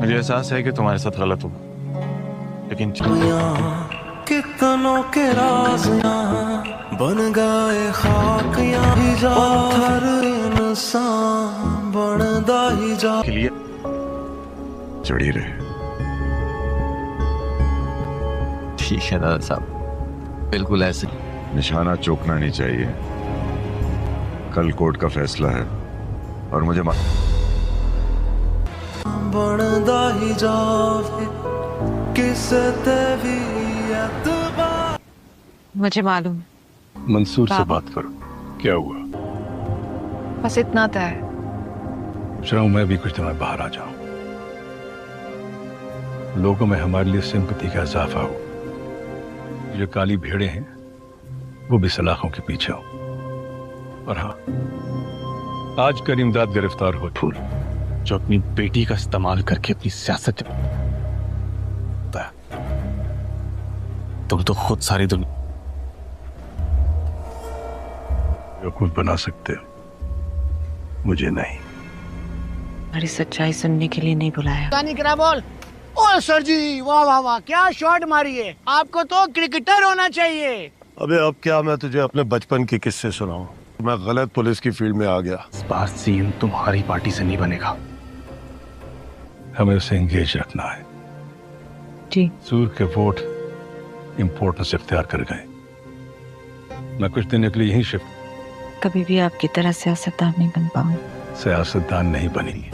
मुझे एहसास है कि तुम्हारे साथ गलत हुआ, लेकिन कितनों के राज यहाँ बन गए खाक यहाँ जा हर इंसान बनदा ही जा के लिए चढ़ी रहे। ठीक है दादा साहब, बिल्कुल ऐसे। निशाना चूकना नहीं चाहिए। कल कोर्ट का फैसला है और मुझे बनदा ही जावे किसे ते भी एतबार। मुझे मालूम। मंसूर से बाबा। बात करो। क्या हुआ? बस इतना तय है। चाहूं मैं भी कुछ समय बाहर आ जाऊं, लोगों में हमारे लिए सिंपैथी का इजाफा हो। जो काली भेड़े हैं वो भी सलाखों के पीछे हो। और हाँ, आज करीमदाद गिरफ्तार हो। फूल जो अपनी बेटी का इस्तेमाल करके अपनी सियासत तुम तो खुद सारी दुनिया बेवकूफ बना सकते हो, मुझे नहीं। हमारी सच्चाई सुनने के लिए नहीं बुलाया। करा बोल। ओ सर जी, वाह वाह वाह, क्या शॉट मारी है। आपको तो क्रिकेटर होना चाहिए। अबे अब क्या मैं तुझे अपने बचपन के किस्से सुनाऊं? मैं गलत पुलिस की फील्ड में आ गया। इस बार सीएम तुम्हारी पार्टी से नहीं बनेगा। हमें उसे एंगेज रखना है। जी। सूर के वोट इम्पोर्टेंस इख्तियार कर गए। मैं कुछ दिन के लिए यहीं शिफ्ट। कभी भी आपकी तरह सियासतदान नहीं बन पाऊंगा। सियासतदान नहीं बनी।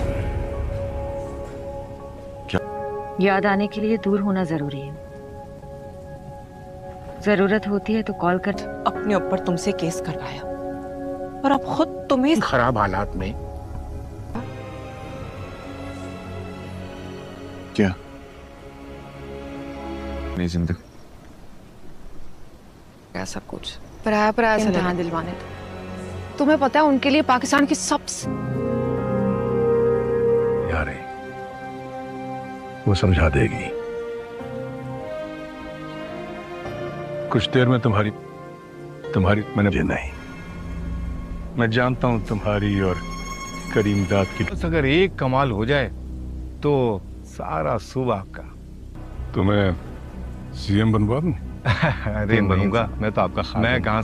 याद आने के लिए दूर होना जरूरी है। जरूरत होती है तो कॉल कर। अपने ऊपर तुमसे केस करवाया और अब खुद तुम्हें खराब हालात में। क्या नहीं जिंदगी क्या सब कुछ पराया से ध्यान दिलवाने थे। तुम्हें पता है उनके लिए पाकिस्तान की सबसे यार वो समझा देगी। कुछ देर में तुम्हारी मैंने नहीं। मैं जानता हूं तुम्हारी और करीमदाद की। बस अगर एक कमाल हो जाए तो सारा सूबा का। तुम्हें सीएम बनवा दूं? अरे बनूंगा मैं तो आपका खास। मैं कहाँ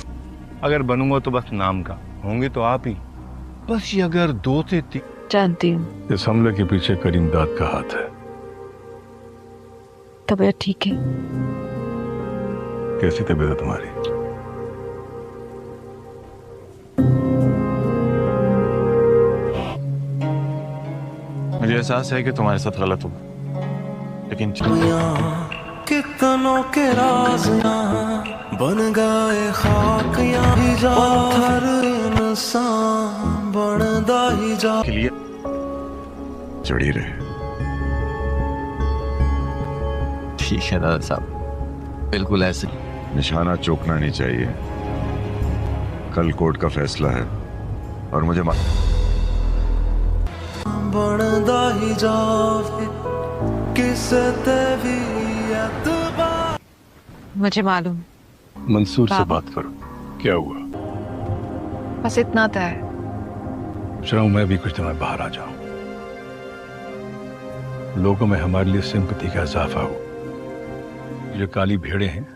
अगर बनूंगा तो बस नाम का, होंगे तो आप ही। बस ये अगर 2 से 3। जानती हूँ। इस हमले के पीछे करीमदाद का हाथ है। तबीयत ठीक है? कैसी तबीयत है तुम्हारी? मुझे एहसास है कि तुम्हारे साथ गलत हुआ, लेकिन कितनों के राज यहाँ बन गए खाक यहाँ जा हर इंसान बनदा ही जा के लिए चढ़ी रहे। ठीक है दादा साहब, बिल्कुल ऐसे। निशाना चूकना नहीं चाहिए। कल कोर्ट का फैसला है और मुझे बनदा ही जावे किसे ते भी एतबार। मुझे मालूम। मंसूर से बाबा। बात करो। क्या हुआ? बस इतना तय है। चाहूं मैं भी कुछ समय बाहर आ जाऊं, लोगों में हमारे लिए सिंपैथी का इजाफा हो। जो काली भेड़े हैं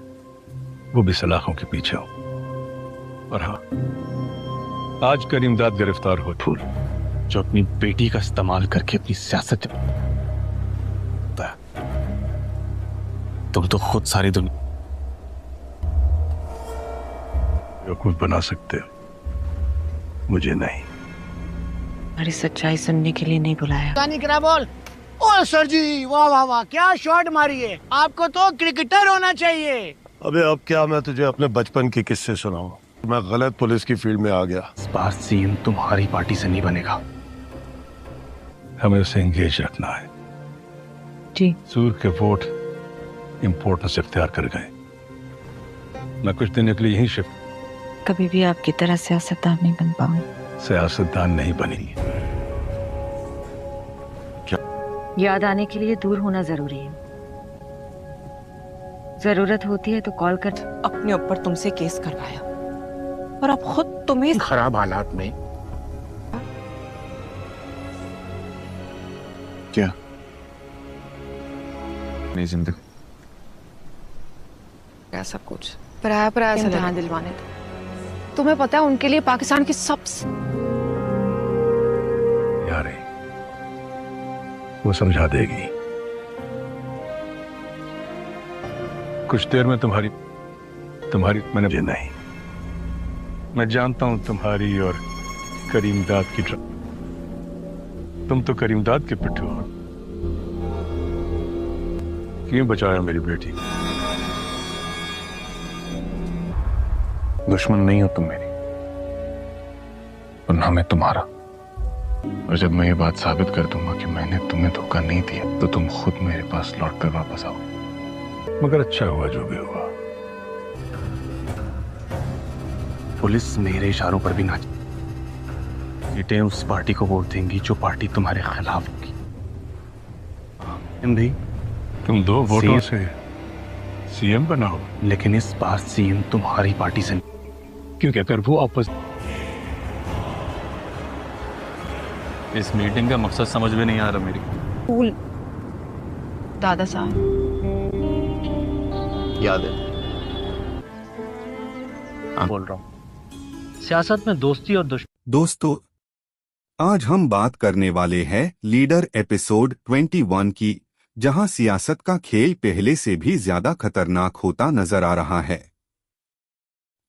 वो भी सलाखों के पीछे हो। और हाँ, आज करीमदाद गिरफ्तार हो। फूल जो अपनी बेटी का इस्तेमाल करके अपनी सियासत तुम तो खुद सारी दुनिया बेवकूफ बना सकते हो, मुझे नहीं। हमारी सच्चाई सुनने के लिए नहीं बुलाया। करा बोल। ओ सर जी, वाह वाह वाह, क्या शॉट मारी है। आपको तो क्रिकेटर होना चाहिए। अबे अब क्या मैं तुझे अपने बचपन के किस्से सुनाऊं? मैं गलत पुलिस की फील्ड में आ गया। इस बार सीएम तुम्हारी पार्टी से नहीं बनेगा। हमें उसे एंगेज रखना है। जी। सूर के वोट इम्पोर्टेंस इख्तियार कर गए। मैं कुछ दिन के लिए यहीं शिफ्ट। कभी भी आपकी तरह सियासतदान नहीं बन पाऊंगा। सियासतदान नहीं बनी। याद आने के लिए दूर होना जरूरी है। जरूरत होती है तो कॉल कर। अपने ऊपर तुमसे केस करवाया और अब खुद तुम्हें खराब हालात में। क्या अपनी जिंदगी क्या सब कुछ पराया पराया सा लगा दिलवाने थे। तुम्हें पता है उनके लिए पाकिस्तान की सबसे यार वो समझा देगी। कुछ देर में तुम्हारी मैंने नहीं, मैं जानता हूं तुम्हारी और करीमदाद की तुम तो करीमदाद के पिट्ठू हो। क्यों बचाया मेरी बेटी? दुश्मन नहीं हो तुम मेरी, और ना मैं तुम्हारा। और जब मैं ये बात साबित कर दूंगा कि मैंने तुम्हें धोखा नहीं दिया, तो तुम खुद मेरे पास लौटकर वापस आओ। मगर अच्छा हुआ जो भी हुआ। पुलिस मेरे इशारों पर भी ना सीटें उस पार्टी को वोट देंगी जो पार्टी तुम्हारे खिलाफ होगी। भी तुम 2 वोटों से सीएम बनाओ, लेकिन इस बार सीएम तुम्हारी पार्टी से, क्योंकि अगर वो आपस इस मीटिंग का मकसद समझ में नहीं आ रहा मेरी। फूल दादा साहब याद है बोल रहा हूँ। सियासत में दोस्ती और दोस्तों, आज हम बात करने वाले हैं लीडर एपिसोड 21 की, जहां सियासत का खेल पहले से भी ज्यादा खतरनाक होता नजर आ रहा है।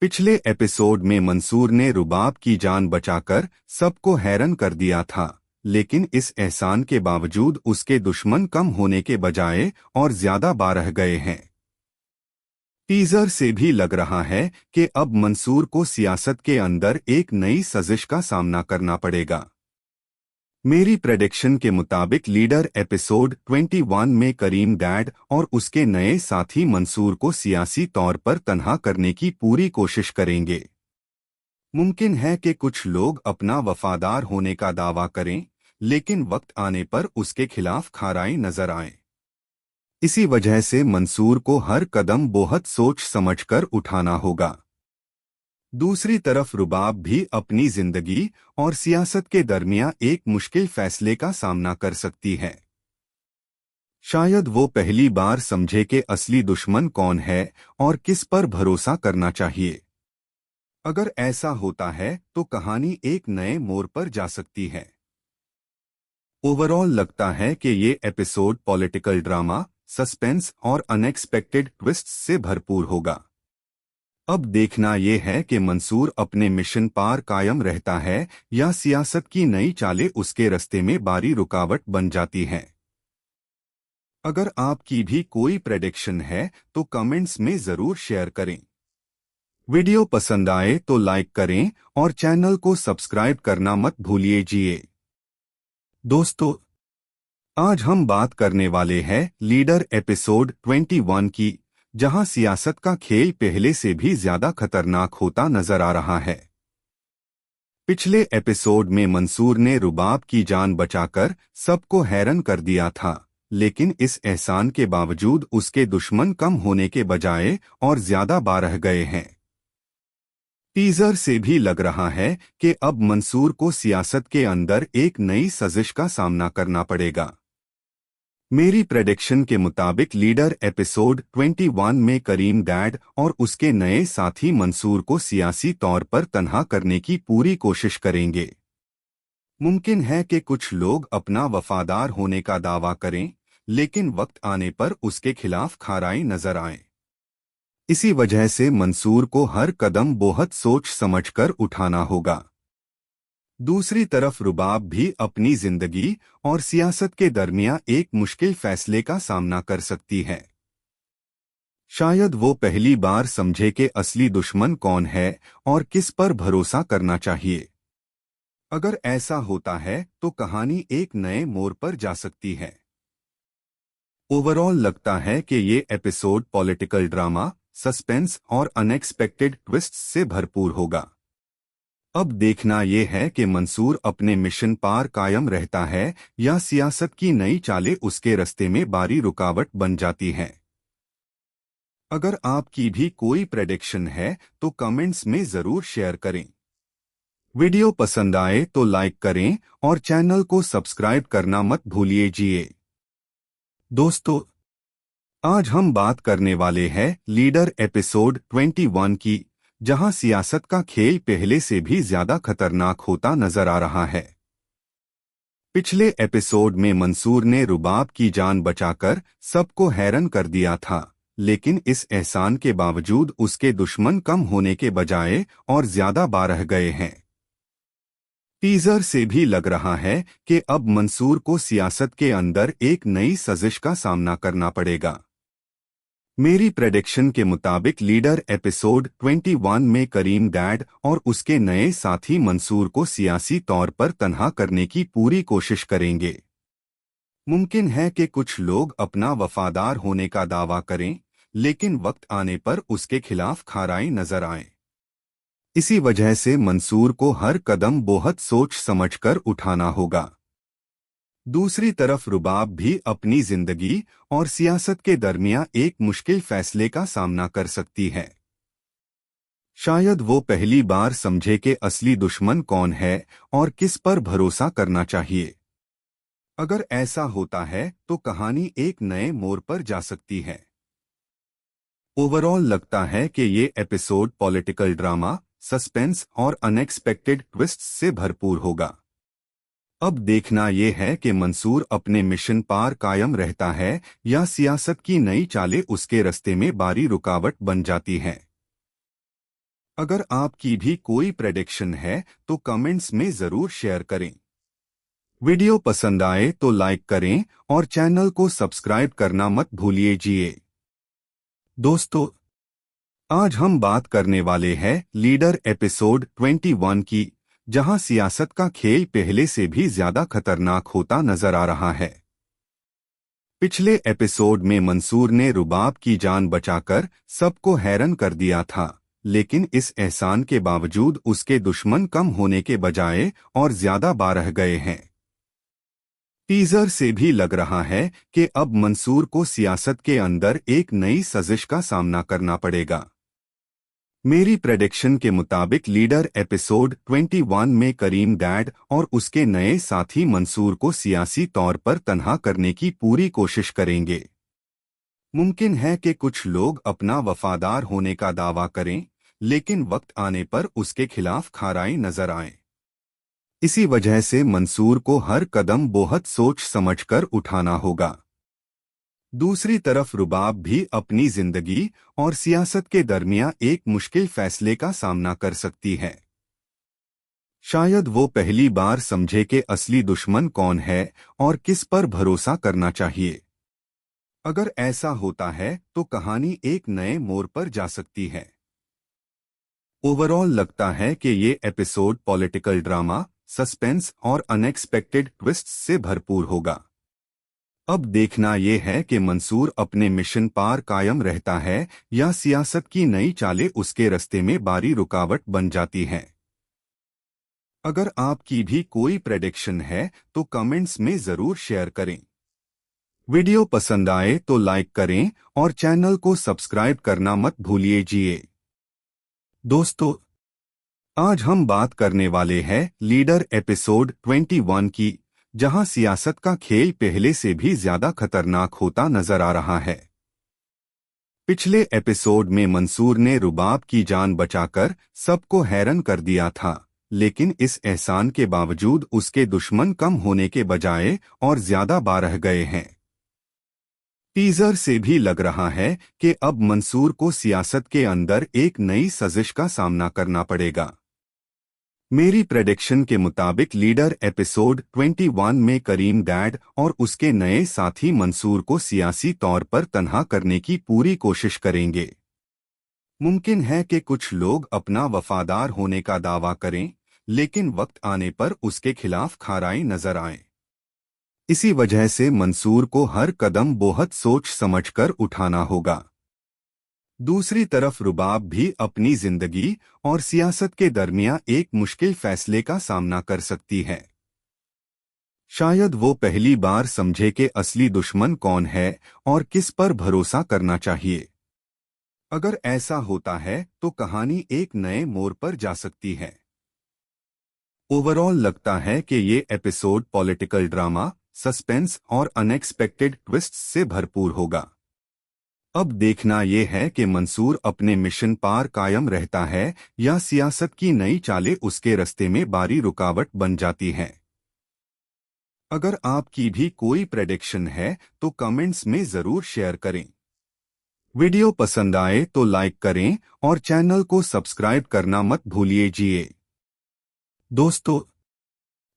पिछले एपिसोड में मंसूर ने रुबाब की जान बचाकर सबको हैरान कर दिया था, लेकिन इस एहसान के बावजूद उसके दुश्मन कम होने के बजाय और ज्यादा बढ़ गए हैं। टीजर से भी लग रहा है कि अब मंसूर को सियासत के अंदर एक नई साजिश का सामना करना पड़ेगा। मेरी प्रेडिक्शन के मुताबिक लीडर एपिसोड 21 में करीम डैड और उसके नए साथी मंसूर को सियासी तौर पर तन्हा करने की पूरी कोशिश करेंगे। मुमकिन है कि कुछ लोग अपना वफादार होने का दावा करें, लेकिन वक्त आने पर उसके खिलाफ खाराई नजर आए। इसी वजह से मंसूर को हर कदम बहुत सोच समझकर उठाना होगा। दूसरी तरफ रुबाब भी अपनी जिंदगी और सियासत के दरमियान एक मुश्किल फैसले का सामना कर सकती है। शायद वो पहली बार समझे कि असली दुश्मन कौन है और किस पर भरोसा करना चाहिए। अगर ऐसा होता है तो कहानी एक नए मोड़ पर जा सकती है। ओवरऑल लगता है कि ये एपिसोड पॉलिटिकल ड्रामा, सस्पेंस और अनएक्सपेक्टेड ट्विस्ट्स से भरपूर होगा। अब देखना यह है कि मंसूर अपने मिशन पार कायम रहता है या सियासत की नई चालें उसके रास्ते में बारी रुकावट बन जाती हैं। अगर आपकी भी कोई प्रेडिक्शन है तो कमेंट्स में जरूर शेयर करें। वीडियो पसंद आए तो लाइक करें और चैनल को सब्सक्राइब करना मत भूलिए। दोस्तों, आज हम बात करने वाले हैं लीडर एपिसोड 21 की, जहां सियासत का खेल पहले से भी ज्यादा खतरनाक होता नजर आ रहा है। पिछले एपिसोड में मंसूर ने रुबाब की जान बचाकर सबको हैरान कर दिया था, लेकिन इस एहसान के बावजूद उसके दुश्मन कम होने के बजाय और ज्यादा बढ़ गए हैं। टीजर से भी लग रहा है कि अब मंसूर को सियासत के अंदर एक नई साजिश का सामना करना पड़ेगा। मेरी प्रेडिक्शन के मुताबिक लीडर एपिसोड 21 में करीम डैड और उसके नए साथी मंसूर को सियासी तौर पर तन्हा करने की पूरी कोशिश करेंगे। मुमकिन है कि कुछ लोग अपना वफादार होने का दावा करें, लेकिन वक्त आने पर उसके खिलाफ खाराई नजर आए। इसी वजह से मंसूर को हर कदम बहुत सोच समझकर उठाना होगा। दूसरी तरफ रुबाब भी अपनी जिंदगी और सियासत के दरमियान एक मुश्किल फैसले का सामना कर सकती है। शायद वो पहली बार समझे कि असली दुश्मन कौन है और किस पर भरोसा करना चाहिए। अगर ऐसा होता है तो कहानी एक नए मोड़ पर जा सकती है। ओवरऑल लगता है कि ये एपिसोड पॉलिटिकल ड्रामा, सस्पेंस और अनएक्सपेक्टेड ट्विस्ट्स से भरपूर होगा। अब देखना यह है कि मंसूर अपने मिशन पार कायम रहता है या सियासत की नई चालें उसके रास्ते में बारी रुकावट बन जाती हैं। अगर आपकी भी कोई प्रेडिक्शन है तो कमेंट्स में जरूर शेयर करें। वीडियो पसंद आए तो लाइक करें और चैनल को सब्सक्राइब करना मत भूलिए। दोस्तों, आज हम बात करने वाले हैं लीडर एपिसोड 21 की, जहां सियासत का खेल पहले से भी ज्यादा खतरनाक होता नजर आ रहा है। पिछले एपिसोड में मंसूर ने रुबाब की जान बचाकर सबको हैरान कर दिया था, लेकिन इस एहसान के बावजूद उसके दुश्मन कम होने के बजाय और ज्यादा बारह गए हैं। टीजर से भी लग रहा है कि अब मंसूर को सियासत के अंदर एक नई साजिश का सामना करना पड़ेगा। मेरी प्रेडिक्शन के मुताबिक लीडर एपिसोड 21 में करीम डैड और उसके नए साथी मंसूर को सियासी तौर पर तन्हा करने की पूरी कोशिश करेंगे। मुमकिन है कि कुछ लोग अपना वफादार होने का दावा करें, लेकिन वक्त आने पर उसके खिलाफ खाराई नजर आए। इसी वजह से मंसूर को हर कदम बहुत सोच समझकर उठाना होगा। दूसरी तरफ रुबाब भी अपनी जिंदगी और सियासत के दरमियान एक मुश्किल फैसले का सामना कर सकती है। शायद वो पहली बार समझे कि असली दुश्मन कौन है और किस पर भरोसा करना चाहिए। अगर ऐसा होता है तो कहानी एक नए मोड़ पर जा सकती है। ओवरऑल लगता है कि ये एपिसोड पॉलिटिकल ड्रामा, सस्पेंस और अनएक्सपेक्टेड ट्विस्ट्स से भरपूर होगा। अब देखना यह है कि मंसूर अपने मिशन पार कायम रहता है या सियासत की नई चालें उसके रास्ते में बारी रुकावट बन जाती हैं। अगर आपकी भी कोई प्रेडिक्शन है तो कमेंट्स में जरूर शेयर करें। वीडियो पसंद आए तो लाइक करें और चैनल को सब्सक्राइब करना मत भूलिए। दोस्तों, आज हम बात करने वाले हैं लीडर एपिसोड 21 की, जहां सियासत का खेल पहले से भी ज्यादा खतरनाक होता नजर आ रहा है। पिछले एपिसोड में मंसूर ने रुबाब की जान बचाकर सबको हैरान कर दिया था, लेकिन इस एहसान के बावजूद उसके दुश्मन कम होने के बजाय और ज्यादा बारह गए हैं। टीजर से भी लग रहा है कि अब मंसूर को सियासत के अंदर एक नई साजिश का सामना करना पड़ेगा। मेरी प्रेडिक्शन के मुताबिक लीडर एपिसोड 21 में करीम डैड और उसके नए साथी मंसूर को सियासी तौर पर तन्हा करने की पूरी कोशिश करेंगे। मुमकिन है कि कुछ लोग अपना वफादार होने का दावा करें, लेकिन वक्त आने पर उसके खिलाफ खाराई नजर आए। इसी वजह से मंसूर को हर कदम बहुत सोच समझकर उठाना होगा। दूसरी तरफ रुबाब भी अपनी जिंदगी और सियासत के दरमियान एक मुश्किल फैसले का सामना कर सकती है। शायद वो पहली बार समझे कि असली दुश्मन कौन है और किस पर भरोसा करना चाहिए। अगर ऐसा होता है तो कहानी एक नए मोड़ पर जा सकती है। ओवरऑल लगता है कि ये एपिसोड पॉलिटिकल ड्रामा, सस्पेंस और अनएक्सपेक्टेड ट्विस्ट्स से भरपूर होगा। अब देखना यह है कि मंसूर अपने मिशन पार कायम रहता है या सियासत की नई चालें उसके रास्ते में बारी रुकावट बन जाती हैं। अगर आपकी भी कोई प्रेडिक्शन है तो कमेंट्स में जरूर शेयर करें। वीडियो पसंद आए तो लाइक करें और चैनल को सब्सक्राइब करना मत भूलिए। दोस्तों, आज हम बात करने वाले हैं लीडर एपिसोड 21 की, जहां सियासत का खेल पहले से भी ज्यादा खतरनाक होता नजर आ रहा है। पिछले एपिसोड में मंसूर ने रुबाब की जान बचाकर सबको हैरान कर दिया था, लेकिन इस एहसान के बावजूद उसके दुश्मन कम होने के बजाय और ज्यादा बारह गए हैं। टीजर से भी लग रहा है कि अब मंसूर को सियासत के अंदर एक नई साजिश का सामना करना पड़ेगा। मेरी प्रेडिक्शन के मुताबिक लीडर एपिसोड 21 में करीम डैड और उसके नए साथी मंसूर को सियासी तौर पर तन्हा करने की पूरी कोशिश करेंगे। मुमकिन है कि कुछ लोग अपना वफादार होने का दावा करें, लेकिन वक्त आने पर उसके खिलाफ खाराई नजर आए। इसी वजह से मंसूर को हर कदम बहुत सोच समझकर उठाना होगा। दूसरी तरफ रुबाब भी अपनी जिंदगी और सियासत के दरमियान एक मुश्किल फैसले का सामना कर सकती है। शायद वो पहली बार समझे कि असली दुश्मन कौन है और किस पर भरोसा करना चाहिए। अगर ऐसा होता है तो कहानी एक नए मोड़ पर जा सकती है। ओवरऑल लगता है कि ये एपिसोड पॉलिटिकल ड्रामा, सस्पेंस और अनएक्सपेक्टेड ट्विस्ट्स से भरपूर होगा। अब देखना यह है कि मंसूर अपने मिशन पार कायम रहता है या सियासत की नई चालें उसके रास्ते में बारी रुकावट बन जाती हैं। अगर आपकी भी कोई प्रेडिक्शन है तो कमेंट्स में जरूर शेयर करें। वीडियो पसंद आए तो लाइक करें और चैनल को सब्सक्राइब करना मत भूलिए। दोस्तों,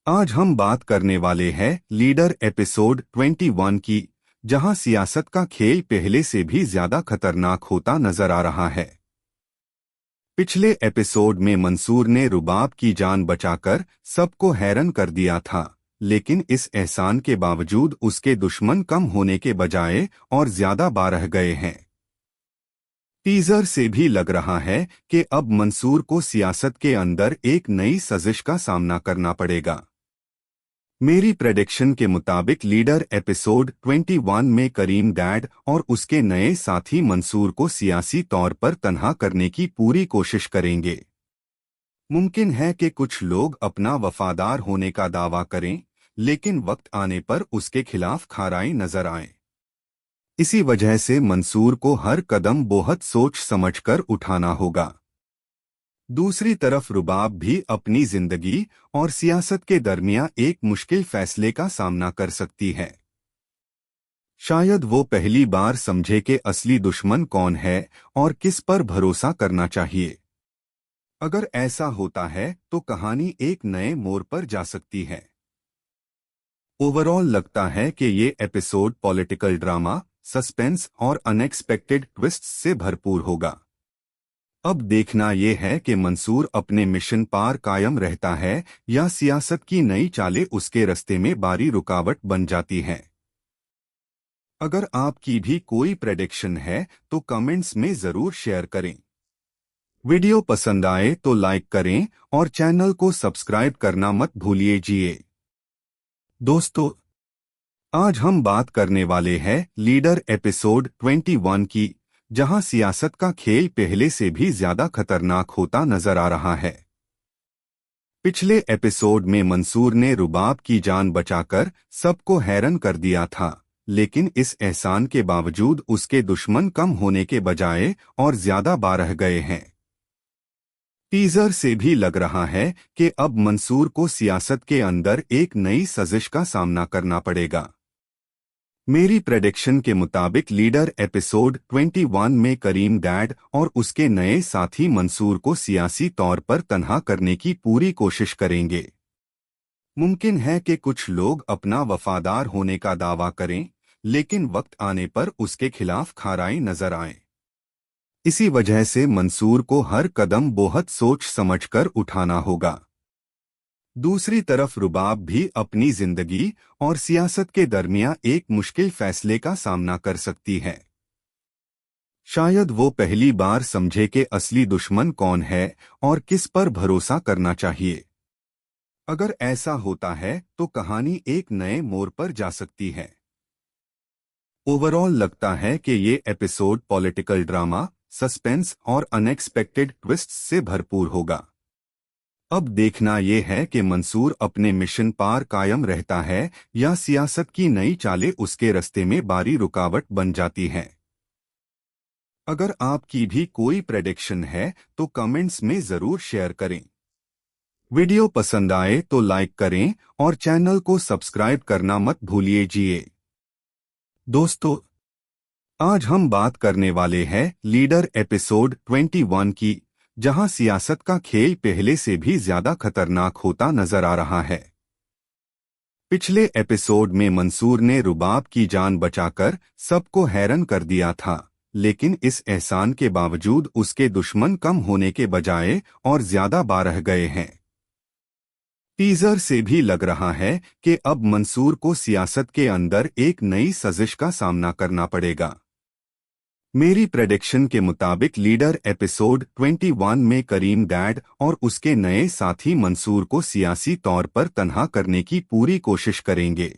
आज हम बात करने वाले हैं लीडर एपिसोड 21 की, जहां सियासत का खेल पहले से भी ज्यादा खतरनाक होता नजर आ रहा है। पिछले एपिसोड में मंसूर ने रुबाब की जान बचाकर सबको हैरान कर दिया था, लेकिन इस एहसान के बावजूद उसके दुश्मन कम होने के बजाय और ज्यादा बढ़ गए हैं। टीजर से भी लग रहा है कि अब मंसूर को सियासत के अंदर एक नई साजिश का सामना करना पड़ेगा। मेरी प्रेडिक्शन के मुताबिक लीडर एपिसोड 21 में करीम डैड और उसके नए साथी मंसूर को सियासी तौर पर तन्हा करने की पूरी कोशिश करेंगे। मुमकिन है कि कुछ लोग अपना वफादार होने का दावा करें, लेकिन वक्त आने पर उसके खिलाफ खाराई नजर आए। इसी वजह से मंसूर को हर कदम बहुत सोच समझकर उठाना होगा। दूसरी तरफ रुबाब भी अपनी जिंदगी और सियासत के दरमियान एक मुश्किल फैसले का सामना कर सकती है। शायद वो पहली बार समझे कि असली दुश्मन कौन है और किस पर भरोसा करना चाहिए। अगर ऐसा होता है तो कहानी एक नए मोड़ पर जा सकती है। ओवरऑल लगता है कि ये एपिसोड पॉलिटिकल ड्रामा, सस्पेंस और अनएक्सपेक्टेड ट्विस्ट्स से भरपूर होगा। अब देखना यह है कि मंसूर अपने मिशन पार कायम रहता है या सियासत की नई चालें उसके रास्ते में बारी रुकावट बन जाती हैं। अगर आपकी भी कोई प्रेडिक्शन है तो कमेंट्स में जरूर शेयर करें। वीडियो पसंद आए तो लाइक करें और चैनल को सब्सक्राइब करना मत भूलिए। दोस्तों, आज हम बात करने वाले हैं लीडर एपिसोड 21 की, जहां सियासत का खेल पहले से भी ज्यादा खतरनाक होता नजर आ रहा है। पिछले एपिसोड में मंसूर ने रुबाब की जान बचाकर सबको हैरान कर दिया था, लेकिन इस एहसान के बावजूद उसके दुश्मन कम होने के बजाय और ज्यादा बढ़ गए हैं। टीजर से भी लग रहा है कि अब मंसूर को सियासत के अंदर एक नई साजिश का सामना करना पड़ेगा। मेरी प्रेडिक्शन के मुताबिक लीडर एपिसोड 21 में करीम डैड और उसके नए साथी मंसूर को सियासी तौर पर तन्हा करने की पूरी कोशिश करेंगे। मुमकिन है कि कुछ लोग अपना वफादार होने का दावा करें, लेकिन वक्त आने पर उसके खिलाफ खाराई नजर आए। इसी वजह से मंसूर को हर कदम बहुत सोच समझकर उठाना होगा। दूसरी तरफ रुबाब भी अपनी जिंदगी और सियासत के दरमियान एक मुश्किल फैसले का सामना कर सकती है। शायद वो पहली बार समझे कि असली दुश्मन कौन है और किस पर भरोसा करना चाहिए। अगर ऐसा होता है तो कहानी एक नए मोड़ पर जा सकती है। ओवरऑल लगता है कि ये एपिसोड पॉलिटिकल ड्रामा, सस्पेंस और अनएक्सपेक्टेड ट्विस्ट्स से भरपूर होगा। अब देखना यह है कि मंसूर अपने मिशन पार कायम रहता है या सियासत की नई चालें उसके रास्ते में बारी रुकावट बन जाती हैं। अगर आपकी भी कोई प्रेडिक्शन है तो कमेंट्स में जरूर शेयर करें। वीडियो पसंद आए तो लाइक करें और चैनल को सब्सक्राइब करना मत भूलिए। दोस्तों, आज हम बात करने वाले हैं लीडर एपिसोड 21 की, जहां सियासत का खेल पहले से भी ज्यादा खतरनाक होता नजर आ रहा है। पिछले एपिसोड में मंसूर ने रुबाब की जान बचाकर सबको हैरान कर दिया था, लेकिन इस एहसान के बावजूद उसके दुश्मन कम होने के बजाय और ज्यादा बढ़ गए हैं। टीजर से भी लग रहा है कि अब मंसूर को सियासत के अंदर एक नई साजिश का सामना करना पड़ेगा। मेरी प्रेडिक्शन के मुताबिक लीडर एपिसोड 21 में करीम डैड और उसके नए साथी मंसूर को सियासी तौर पर तन्हा करने की पूरी कोशिश करेंगे।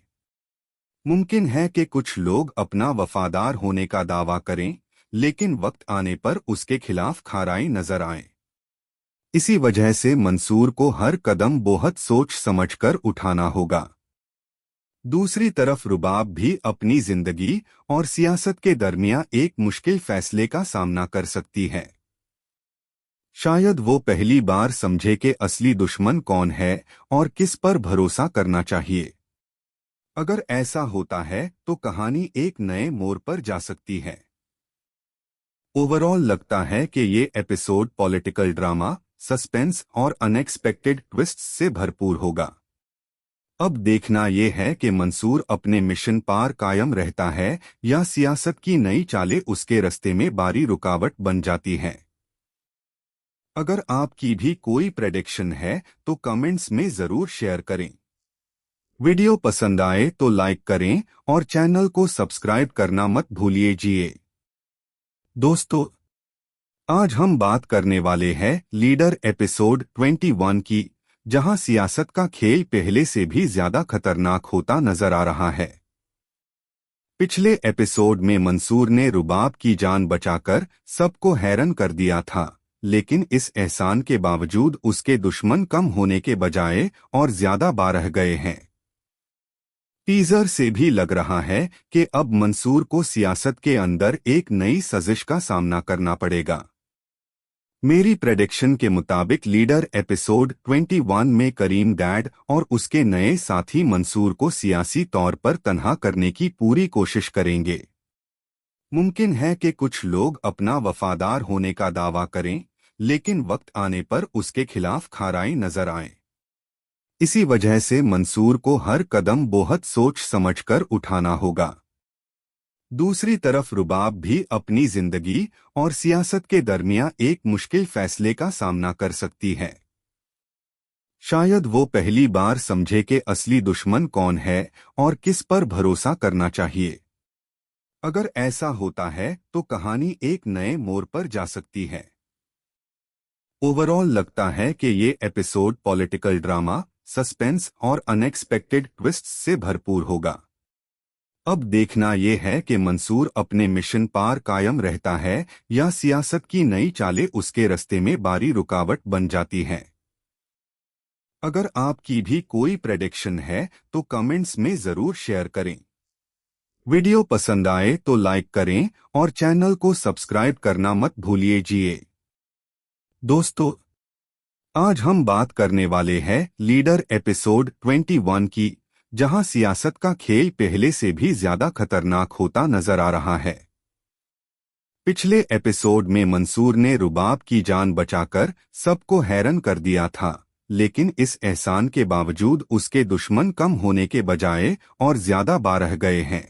मुमकिन है कि कुछ लोग अपना वफादार होने का दावा करें, लेकिन वक्त आने पर उसके खिलाफ खाराई नजर आए। इसी वजह से मंसूर को हर कदम बहुत सोच समझकर उठाना होगा। दूसरी तरफ रुबाब भी अपनी जिंदगी और सियासत के दरमियान एक मुश्किल फैसले का सामना कर सकती है। शायद वो पहली बार समझे कि असली दुश्मन कौन है और किस पर भरोसा करना चाहिए। अगर ऐसा होता है तो कहानी एक नए मोड़ पर जा सकती है। ओवरऑल लगता है कि ये एपिसोड पॉलिटिकल ड्रामा, सस्पेंस और अनएक्सपेक्टेड ट्विस्ट्स से भरपूर होगा। अब देखना यह है कि मंसूर अपने मिशन पार कायम रहता है या सियासत की नई चालें उसके रास्ते में बारी रुकावट बन जाती हैं। अगर आपकी भी कोई प्रेडिक्शन है तो कमेंट्स में जरूर शेयर करें। वीडियो पसंद आए तो लाइक करें और चैनल को सब्सक्राइब करना मत भूलिए। दोस्तों, आज हम बात करने वाले हैं लीडर एपिसोड 21 की, जहां सियासत का खेल पहले से भी ज्यादा खतरनाक होता नजर आ रहा है। पिछले एपिसोड में मंसूर ने रुबाब की जान बचाकर सबको हैरान कर दिया था, लेकिन इस एहसान के बावजूद उसके दुश्मन कम होने के बजाय और ज्यादा बढ़ गए हैं। टीजर से भी लग रहा है कि अब मंसूर को सियासत के अंदर एक नई साजिश का सामना करना पड़ेगा। मेरी प्रेडिक्शन के मुताबिक लीडर एपिसोड 21 में करीम डैड और उसके नए साथी मंसूर को सियासी तौर पर तन्हा करने की पूरी कोशिश करेंगे। मुमकिन है कि कुछ लोग अपना वफादार होने का दावा करें, लेकिन वक्त आने पर उसके खिलाफ खाराई नजर आए। इसी वजह से मंसूर को हर कदम बहुत सोच समझकर उठाना होगा। दूसरी तरफ रुबाब भी अपनी जिंदगी और सियासत के दरमियान एक मुश्किल फैसले का सामना कर सकती है। शायद वो पहली बार समझे कि असली दुश्मन कौन है और किस पर भरोसा करना चाहिए। अगर ऐसा होता है तो कहानी एक नए मोड़ पर जा सकती है। ओवरऑल लगता है कि ये एपिसोड पॉलिटिकल ड्रामा, सस्पेंस और अनएक्सपेक्टेड ट्विस्ट्स से भरपूर होगा। अब देखना यह है कि मंसूर अपने मिशन पार कायम रहता है या सियासत की नई चालें उसके रास्ते में बारी रुकावट बन जाती हैं। अगर आपकी भी कोई प्रेडिक्शन है तो कमेंट्स में जरूर शेयर करें। वीडियो पसंद आए तो लाइक करें और चैनल को सब्सक्राइब करना मत भूलिए। दोस्तों, आज हम बात करने वाले हैं लीडर एपिसोड 21 की, जहां सियासत का खेल पहले से भी ज्यादा खतरनाक होता नजर आ रहा है। पिछले एपिसोड में मंसूर ने रुबाब की जान बचाकर सबको हैरान कर दिया था, लेकिन इस एहसान के बावजूद उसके दुश्मन कम होने के बजाय और ज्यादा बढ़ गए हैं।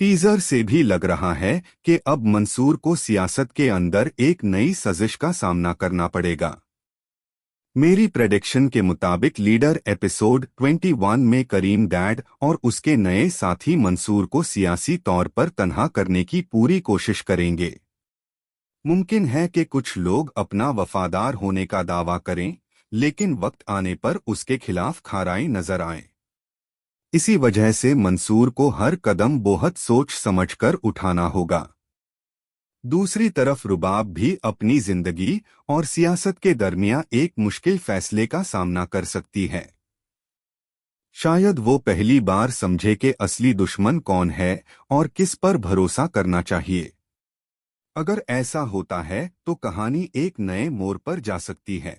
टीजर से भी लग रहा है कि अब मंसूर को सियासत के अंदर एक नई साजिश का सामना करना पड़ेगा। मेरी प्रेडिक्शन के मुताबिक लीडर एपिसोड 21 में करीम डैड और उसके नए साथी मंसूर को सियासी तौर पर तन्हा करने की पूरी कोशिश करेंगे। मुमकिन है कि कुछ लोग अपना वफादार होने का दावा करें, लेकिन वक्त आने पर उसके खिलाफ खाराई नजर आए। इसी वजह से मंसूर को हर कदम बहुत सोच समझकर उठाना होगा। दूसरी तरफ रुबाब भी अपनी जिंदगी और सियासत के दरमियान एक मुश्किल फैसले का सामना कर सकती है। शायद वो पहली बार समझे कि असली दुश्मन कौन है और किस पर भरोसा करना चाहिए। अगर ऐसा होता है तो कहानी एक नए मोड़ पर जा सकती है।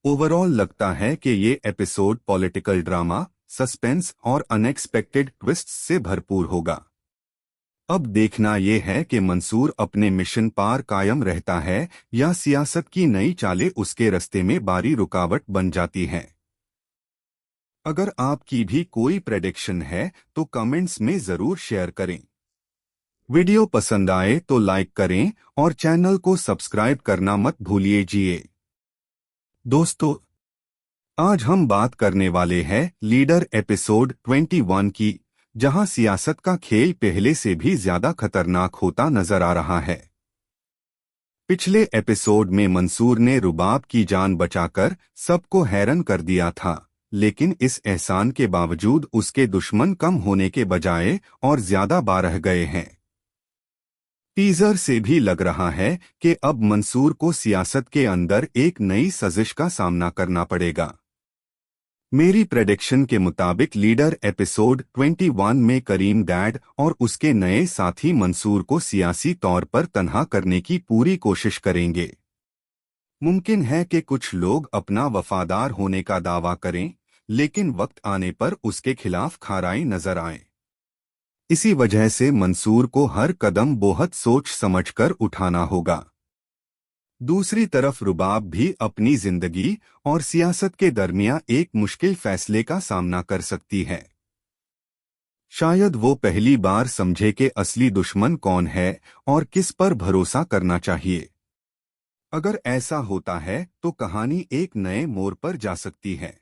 ओवरऑल लगता है कि ये एपिसोड पॉलिटिकल ड्रामा, सस्पेंस और अनएक्सपेक्टेड ट्विस्ट्स से भरपूर होगा। अब देखना यह है कि मंसूर अपने मिशन पार कायम रहता है या सियासत की नई चालें उसके रास्ते में बारी रुकावट बन जाती हैं। अगर आपकी भी कोई प्रेडिक्शन है तो कमेंट्स में जरूर शेयर करें। वीडियो पसंद आए तो लाइक करें और चैनल को सब्सक्राइब करना मत भूलिए। दोस्तों, आज हम बात करने वाले हैं लीडर एपिसोड 21 की, जहां सियासत का खेल पहले से भी ज्यादा खतरनाक होता नजर आ रहा है। पिछले एपिसोड में मंसूर ने रुबाब की जान बचाकर सबको हैरान कर दिया था, लेकिन इस एहसान के बावजूद उसके दुश्मन कम होने के बजाय और ज्यादा बढ़ गए हैं। टीजर से भी लग रहा है कि अब मंसूर को सियासत के अंदर एक नई साजिश का सामना करना पड़ेगा। मेरी प्रेडिक्शन के मुताबिक लीडर एपिसोड 21 में करीम डैड और उसके नए साथी मंसूर को सियासी तौर पर तन्हा करने की पूरी कोशिश करेंगे। मुमकिन है कि कुछ लोग अपना वफादार होने का दावा करें, लेकिन वक्त आने पर उसके खिलाफ खाराई नजर आए। इसी वजह से मंसूर को हर कदम बहुत सोच समझकर उठाना होगा। दूसरी तरफ रुबाब भी अपनी जिंदगी और सियासत के दरमियान एक मुश्किल फैसले का सामना कर सकती है। शायद वो पहली बार समझे कि असली दुश्मन कौन है और किस पर भरोसा करना चाहिए। अगर ऐसा होता है तो कहानी एक नए मोड़ पर जा सकती है।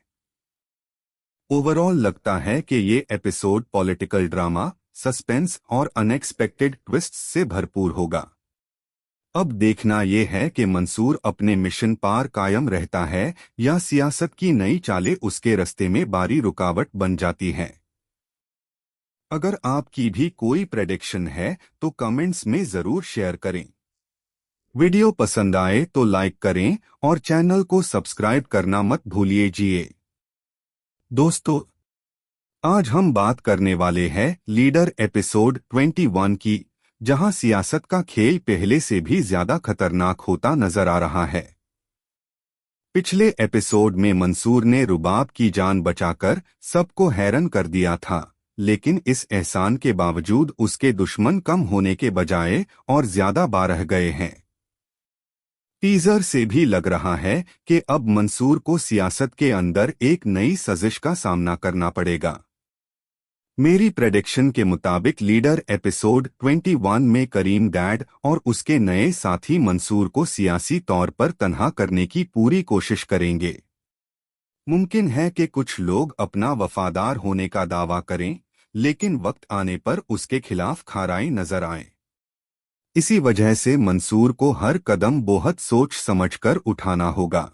ओवरऑल लगता है कि ये एपिसोड पॉलिटिकल ड्रामा, सस्पेंस और अनएक्सपेक्टेड ट्विस्ट्स से भरपूर होगा। अब देखना यह है कि मंसूर अपने मिशन पार कायम रहता है या सियासत की नई चालें उसके रास्ते में बारी रुकावट बन जाती हैं। अगर आपकी भी कोई प्रेडिक्शन है तो कमेंट्स में जरूर शेयर करें। वीडियो पसंद आए तो लाइक करें और चैनल को सब्सक्राइब करना मत भूलिए। दोस्तों, आज हम बात करने वाले हैं लीडर एपिसोड 21 की, जहां सियासत का खेल पहले से भी ज्यादा खतरनाक होता नजर आ रहा है। पिछले एपिसोड में मंसूर ने रुबाब की जान बचाकर सबको हैरान कर दिया था, लेकिन इस एहसान के बावजूद उसके दुश्मन कम होने के बजाय और ज्यादा बढ़ गए हैं। टीजर से भी लग रहा है कि अब मंसूर को सियासत के अंदर एक नई साजिश का सामना करना पड़ेगा। मेरी प्रेडिक्शन के मुताबिक लीडर एपिसोड 21 में करीम डैड और उसके नए साथी मंसूर को सियासी तौर पर तन्हा करने की पूरी कोशिश करेंगे। मुमकिन है कि कुछ लोग अपना वफादार होने का दावा करें, लेकिन वक्त आने पर उसके खिलाफ खाराई नजर आए। इसी वजह से मंसूर को हर कदम बहुत सोच समझकर उठाना होगा।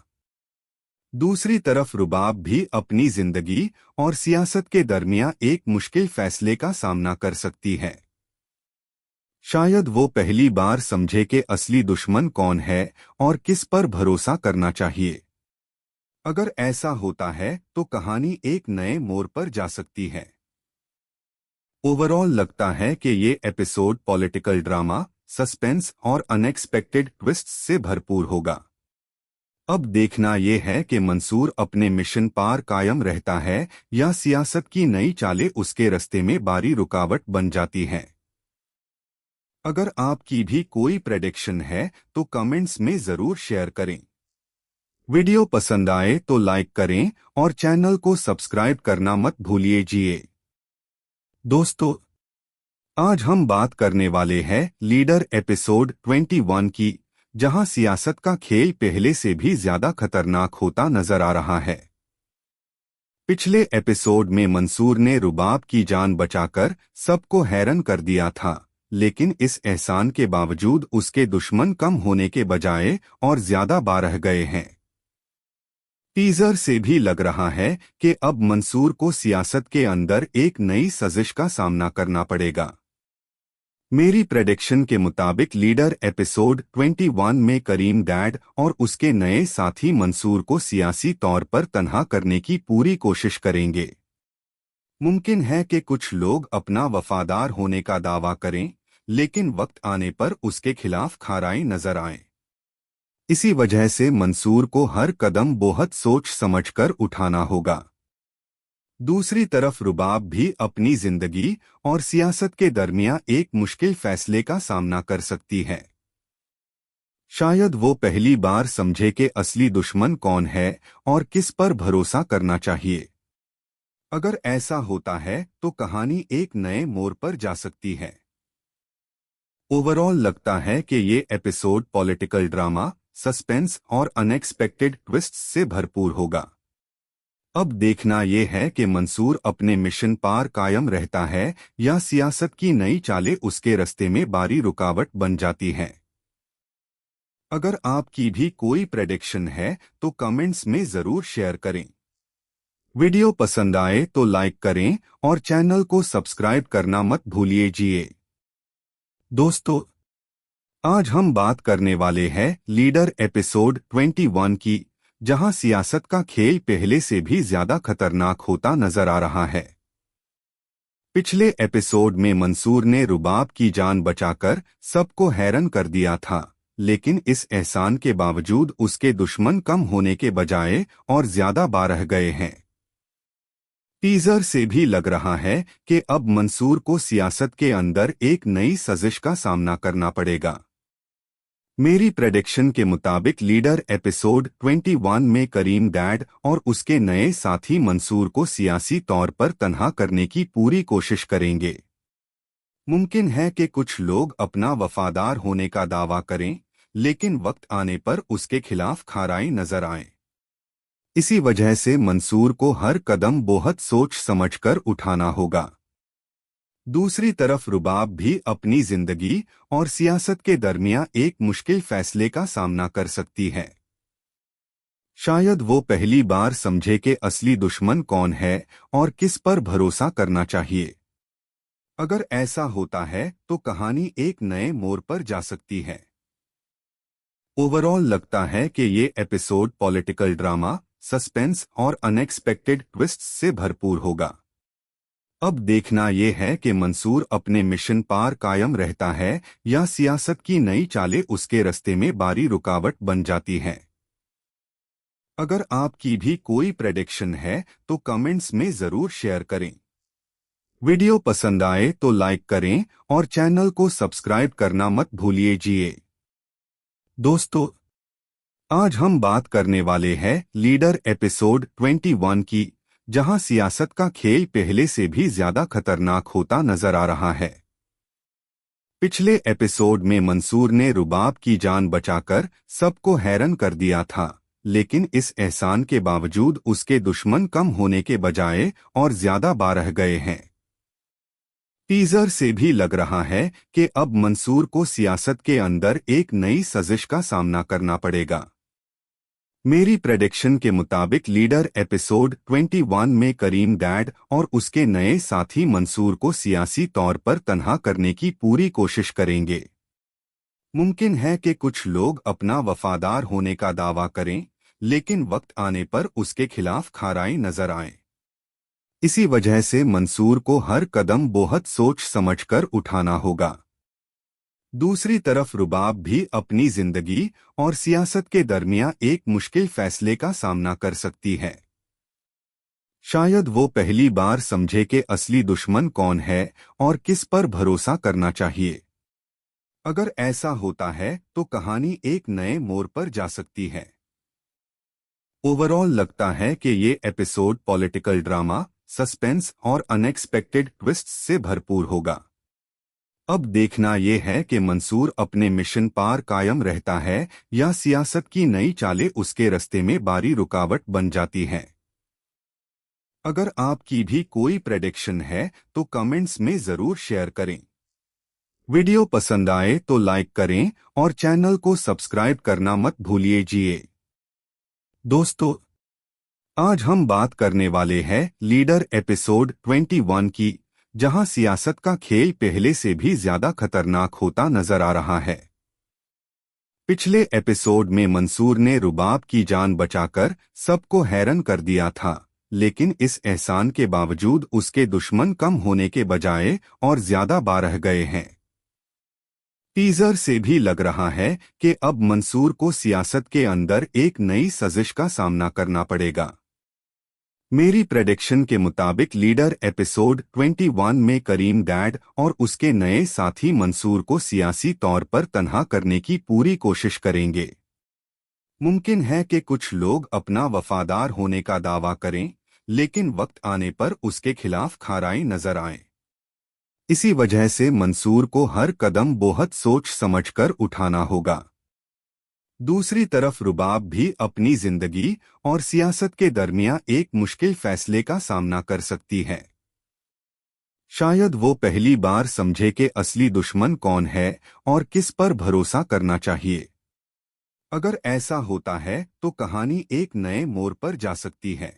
दूसरी तरफ रुबाब भी अपनी जिंदगी और सियासत के दरमियान एक मुश्किल फैसले का सामना कर सकती है। शायद वो पहली बार समझे कि असली दुश्मन कौन है और किस पर भरोसा करना चाहिए। अगर ऐसा होता है तो कहानी एक नए मोड़ पर जा सकती है। ओवरऑल लगता है कि ये एपिसोड पॉलिटिकल ड्रामा, सस्पेंस और अनएक्सपेक्टेड ट्विस्ट्स से भरपूर होगा। अब देखना यह है कि मंसूर अपने मिशन पार कायम रहता है या सियासत की नई चालें उसके रास्ते में बारी रुकावट बन जाती हैं। अगर आपकी भी कोई प्रेडिक्शन है तो कमेंट्स में जरूर शेयर करें। वीडियो पसंद आए तो लाइक करें और चैनल को सब्सक्राइब करना मत भूलिए। दोस्तों, आज हम बात करने वाले हैं लीडर एपिसोड 21 की, जहां सियासत का खेल पहले से भी ज्यादा खतरनाक होता नजर आ रहा है। पिछले एपिसोड में मंसूर ने रुबाब की जान बचाकर सबको हैरान कर दिया था, लेकिन इस एहसान के बावजूद उसके दुश्मन कम होने के बजाय और ज्यादा बढ़ गए हैं। टीजर से भी लग रहा है कि अब मंसूर को सियासत के अंदर एक नई साजिश का सामना करना पड़ेगा। मेरी प्रेडिक्शन के मुताबिक लीडर एपिसोड 21 में करीम डैड और उसके नए साथी मंसूर को सियासी तौर पर तन्हा करने की पूरी कोशिश करेंगे। मुमकिन है कि कुछ लोग अपना वफादार होने का दावा करें, लेकिन वक्त आने पर उसके खिलाफ खाराई नजर आए। इसी वजह से मंसूर को हर कदम बहुत सोच समझकर उठाना होगा। दूसरी तरफ रुबाब भी अपनी जिंदगी और सियासत के दरमियान एक मुश्किल फैसले का सामना कर सकती है। शायद वो पहली बार समझे कि असली दुश्मन कौन है और किस पर भरोसा करना चाहिए। अगर ऐसा होता है तो कहानी एक नए मोड़ पर जा सकती है। ओवरऑल लगता है कि ये एपिसोड पॉलिटिकल ड्रामा, सस्पेंस और अनएक्सपेक्टेड ट्विस्ट्स से भरपूर होगा। अब देखना यह है कि मंसूर अपने मिशन पार कायम रहता है या सियासत की नई चालें उसके रास्ते में बारी रुकावट बन जाती हैं। अगर आपकी भी कोई प्रेडिक्शन है तो कमेंट्स में जरूर शेयर करें। वीडियो पसंद आए तो लाइक करें और चैनल को सब्सक्राइब करना मत भूलिए। दोस्तों, आज हम बात करने वाले हैं लीडर एपिसोड 21 की, जहां सियासत का खेल पहले से भी ज्यादा खतरनाक होता नजर आ रहा है। पिछले एपिसोड में मंसूर ने रुबाब की जान बचाकर सबको हैरान कर दिया था, लेकिन इस एहसान के बावजूद उसके दुश्मन कम होने के बजाय और ज्यादा बढ़ गए हैं। टीजर से भी लग रहा है कि अब मंसूर को सियासत के अंदर एक नई साजिश का सामना करना पड़ेगा। मेरी प्रेडिक्शन के मुताबिक लीडर एपिसोड 21 में करीम डैड और उसके नए साथी मंसूर को सियासी तौर पर तन्हा करने की पूरी कोशिश करेंगे। मुमकिन है कि कुछ लोग अपना वफादार होने का दावा करें, लेकिन वक्त आने पर उसके खिलाफ खाराई नजर आए। इसी वजह से मंसूर को हर कदम बहुत सोच समझकर उठाना होगा। दूसरी तरफ रुबाब भी अपनी जिंदगी और सियासत के दरमियान एक मुश्किल फैसले का सामना कर सकती है। शायद वो पहली बार समझे कि असली दुश्मन कौन है और किस पर भरोसा करना चाहिए। अगर ऐसा होता है तो कहानी एक नए मोड़ पर जा सकती है। ओवरऑल लगता है कि ये एपिसोड पॉलिटिकल ड्रामा, सस्पेंस और अनएक्सपेक्टेड ट्विस्ट्स से भरपूर होगा। अब देखना यह है कि मंसूर अपने मिशन पार कायम रहता है या सियासत की नई चालें उसके रास्ते में बारी रुकावट बन जाती हैं। अगर आपकी भी कोई प्रेडिक्शन है तो कमेंट्स में जरूर शेयर करें। वीडियो पसंद आए तो लाइक करें और चैनल को सब्सक्राइब करना मत भूलिए। दोस्तों, आज हम बात करने वाले हैं लीडर एपिसोड 21 की, जहां सियासत का खेल पहले से भी ज्यादा खतरनाक होता नजर आ रहा है। पिछले एपिसोड में मंसूर ने रुबाब की जान बचाकर सबको हैरान कर दिया था, लेकिन इस एहसान के बावजूद उसके दुश्मन कम होने के बजाय और ज्यादा बढ़ गए हैं। टीजर से भी लग रहा है कि अब मंसूर को सियासत के अंदर एक नई साजिश का सामना करना पड़ेगा। मेरी प्रेडिक्शन के मुताबिक लीडर एपिसोड 21 में करीम डैड और उसके नए साथी मंसूर को सियासी तौर पर तन्हा करने की पूरी कोशिश करेंगे। मुमकिन है कि कुछ लोग अपना वफादार होने का दावा करें, लेकिन वक्त आने पर उसके खिलाफ खाराई नजर आए। इसी वजह से मंसूर को हर कदम बहुत सोच समझकर उठाना होगा। दूसरी तरफ रुबाब भी अपनी जिंदगी और सियासत के दरमियान एक मुश्किल फैसले का सामना कर सकती है। शायद वो पहली बार समझे कि असली दुश्मन कौन है और किस पर भरोसा करना चाहिए। अगर ऐसा होता है तो कहानी एक नए मोड़ पर जा सकती है। ओवरऑल लगता है कि ये एपिसोड पॉलिटिकल ड्रामा, सस्पेंस और अनएक्सपेक्टेड ट्विस्ट्स से भरपूर होगा। अब देखना यह है कि मंसूर अपने मिशन पार कायम रहता है या सियासत की नई चालें उसके रास्ते में बारी रुकावट बन जाती हैं। अगर आपकी भी कोई प्रेडिक्शन है तो कमेंट्स में जरूर शेयर करें। वीडियो पसंद आए तो लाइक करें और चैनल को सब्सक्राइब करना मत भूलिए। दोस्तों, आज हम बात करने वाले हैं लीडर एपिसोड 21 की, जहां सियासत का खेल पहले से भी ज्यादा खतरनाक होता नजर आ रहा है। पिछले एपिसोड में मंसूर ने रुबाब की जान बचाकर सबको हैरान कर दिया था, लेकिन इस एहसान के बावजूद उसके दुश्मन कम होने के बजाय और ज्यादा बढ़ गए हैं। टीजर से भी लग रहा है कि अब मंसूर को सियासत के अंदर एक नई साजिश का सामना करना पड़ेगा। मेरी प्रेडिक्शन के मुताबिक लीडर एपिसोड 21 में करीम डैड और उसके नए साथी मंसूर को सियासी तौर पर तन्हा करने की पूरी कोशिश करेंगे। मुमकिन है कि कुछ लोग अपना वफादार होने का दावा करें, लेकिन वक्त आने पर उसके खिलाफ खाराई नजर आए। इसी वजह से मंसूर को हर कदम बहुत सोच समझकर उठाना होगा। दूसरी तरफ रुबाब भी अपनी जिंदगी और सियासत के दरमियान एक मुश्किल फैसले का सामना कर सकती है। शायद वो पहली बार समझे कि असली दुश्मन कौन है और किस पर भरोसा करना चाहिए। अगर ऐसा होता है तो कहानी एक नए मोड़ पर जा सकती है।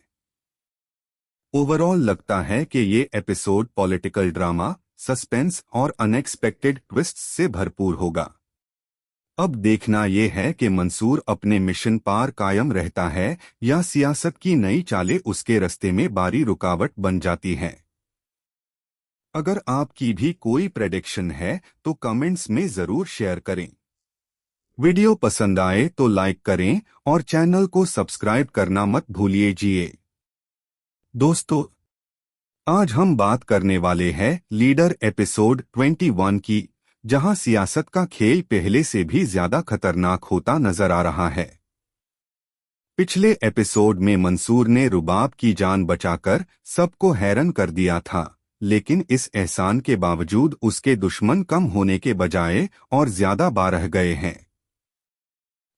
ओवरऑल लगता है कि ये एपिसोड पॉलिटिकल ड्रामा, सस्पेंस और अनएक्सपेक्टेड ट्विस्ट्स से भरपूर होगा। अब देखना ये है कि मंसूर अपने मिशन पार कायम रहता है या सियासत की नई चालें उसके रास्ते में बारी रुकावट बन जाती हैं। अगर आपकी भी कोई प्रेडिक्शन है तो कमेंट्स में जरूर शेयर करें। वीडियो पसंद आए तो लाइक करें और चैनल को सब्सक्राइब करना मत भूलिए। दोस्तों, आज हम बात करने वाले हैं लीडर एपिसोड 21 की, जहां सियासत का खेल पहले से भी ज्यादा खतरनाक होता नजर आ रहा है। पिछले एपिसोड में मंसूर ने रुबाब की जान बचाकर सबको हैरान कर दिया था, लेकिन इस एहसान के बावजूद उसके दुश्मन कम होने के बजाय और ज्यादा बढ़ गए हैं।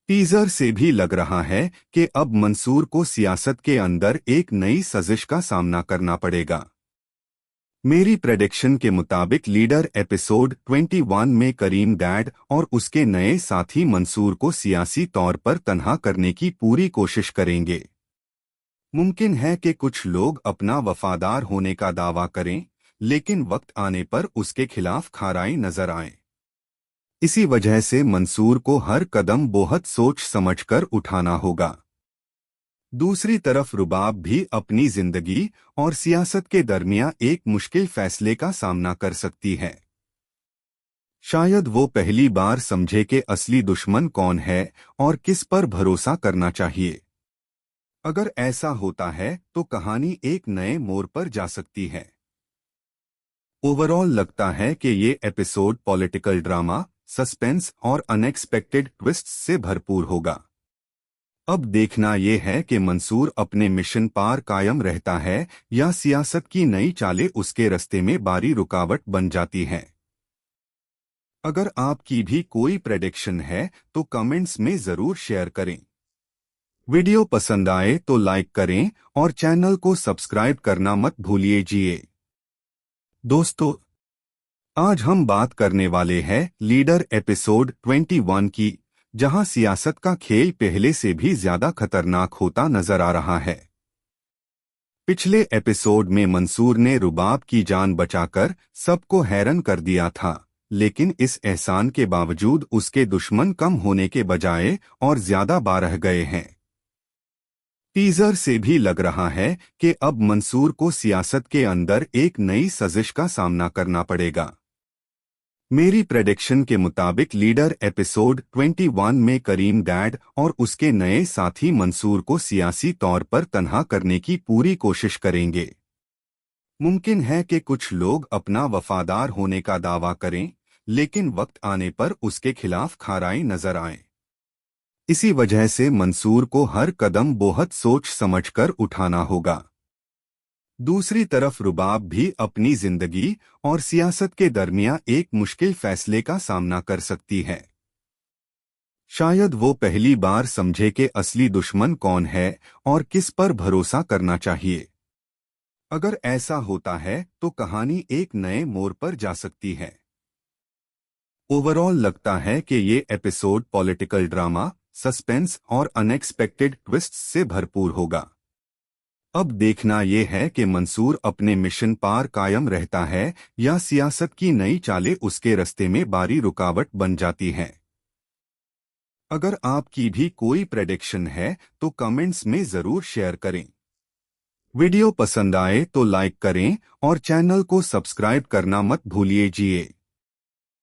टीजर से भी लग रहा है कि अब मंसूर को सियासत के अंदर एक नई साजिश का सामना करना पड़ेगा। मेरी प्रेडिक्शन के मुताबिक लीडर एपिसोड 21 में करीम डैड और उसके नए साथी मंसूर को सियासी तौर पर तन्हा करने की पूरी कोशिश करेंगे। मुमकिन है कि कुछ लोग अपना वफादार होने का दावा करें, लेकिन वक्त आने पर उसके खिलाफ खाराई नजर आए। इसी वजह से मंसूर को हर कदम बहुत सोच समझकर उठाना होगा। दूसरी तरफ रुबाब भी अपनी जिंदगी और सियासत के दरमियान एक मुश्किल फैसले का सामना कर सकती है। शायद वो पहली बार समझे कि असली दुश्मन कौन है और किस पर भरोसा करना चाहिए। अगर ऐसा होता है तो कहानी एक नए मोड़ पर जा सकती है। ओवरऑल लगता है कि ये एपिसोड पॉलिटिकल ड्रामा, सस्पेंस और अनएक्सपेक्टेड ट्विस्ट्स से भरपूर होगा। अब देखना ये है कि मंसूर अपने मिशन पार कायम रहता है या सियासत की नई चालें उसके रास्ते में बारी रुकावट बन जाती हैं। अगर आपकी भी कोई प्रेडिक्शन है तो कमेंट्स में जरूर शेयर करें। वीडियो पसंद आए तो लाइक करें और चैनल को सब्सक्राइब करना मत भूलिए। दोस्तों, आज हम बात करने वाले हैं लीडर एपिसोड 21 की, जहां सियासत का खेल पहले से भी ज्यादा खतरनाक होता नजर आ रहा है। पिछले एपिसोड में मंसूर ने रुबाब की जान बचाकर सबको हैरान कर दिया था, लेकिन इस एहसान के बावजूद उसके दुश्मन कम होने के बजाय और ज्यादा बढ़ गए हैं। टीजर से भी लग रहा है कि अब मंसूर को सियासत के अंदर एक नई साजिश का सामना करना पड़ेगा। मेरी प्रेडिक्शन के मुताबिक लीडर एपिसोड 21 में करीम डैड और उसके नए साथी मंसूर को सियासी तौर पर तन्हा करने की पूरी कोशिश करेंगे। मुमकिन है कि कुछ लोग अपना वफादार होने का दावा करें, लेकिन वक्त आने पर उसके खिलाफ खाराई नजर आए। इसी वजह से मंसूर को हर कदम बहुत सोच समझकर उठाना होगा। दूसरी तरफ रुबाब भी अपनी जिंदगी और सियासत के दरमियान एक मुश्किल फैसले का सामना कर सकती है। शायद वो पहली बार समझे कि असली दुश्मन कौन है और किस पर भरोसा करना चाहिए। अगर ऐसा होता है तो कहानी एक नए मोड़ पर जा सकती है। ओवरऑल लगता है कि ये एपिसोड पॉलिटिकल ड्रामा, सस्पेंस और अनएक्सपेक्टेड ट्विस्ट्स से भरपूर होगा। अब देखना ये है कि मंसूर अपने मिशन पार कायम रहता है या सियासत की नई चालें उसके रास्ते में बारी रुकावट बन जाती हैं। अगर आपकी भी कोई प्रेडिक्शन है तो कमेंट्स में जरूर शेयर करें। वीडियो पसंद आए तो लाइक करें और चैनल को सब्सक्राइब करना मत भूलिए।